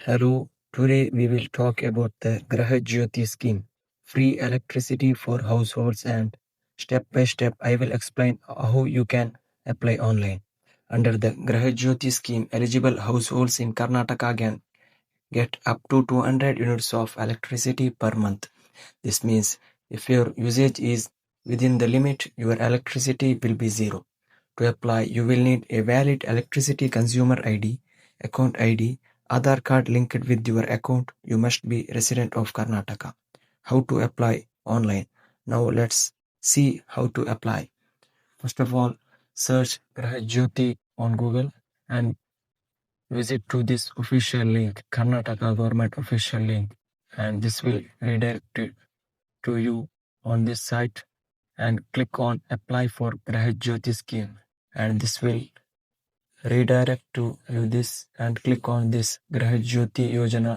Hello, today we will talk about the Gruha Jyothi Scheme, free electricity for households, and step by step I will explain how you can apply online. Under the Gruha Jyothi Scheme, eligible households in Karnataka can get up to 200 units of electricity per month. This means if your usage is within the limit, your electricity will be zero. To apply, you will need a valid electricity consumer ID, account ID, Aadhaar card linked with your account. You must be resident of Karnataka. How to apply online? Now let's see how to apply. First of all, search Gruha Jyothi on Google and visit to this official link, Karnataka Government official link, and this will redirect to you on this site, and click on apply for Gruha Jyothi scheme, and this will redirect to you this, and click on this Gruha Jyothi Yojana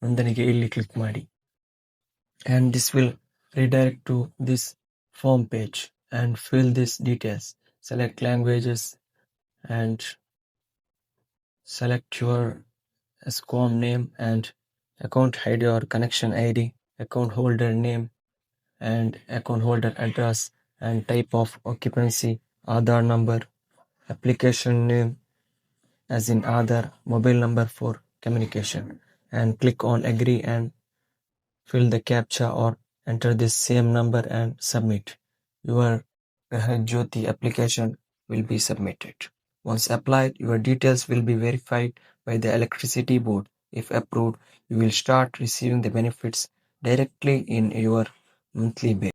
nondaniಗೆ ಇಲ್ಲಿ click ಮಾಡಿ, and this will redirect to this form page and fill these details. Select languages and select your SCOM name and account ID or connection ID, account holder name and account holder address and type of occupancy, Aadhaar number, application name as in Aadhaar, mobile number for communication, and click on agree and fill the CAPTCHA or enter this same number and submit. Your Gruha Jyothi application will be submitted. Once applied, your details will be verified by the electricity board. If approved, you will start receiving the benefits directly in your monthly bill.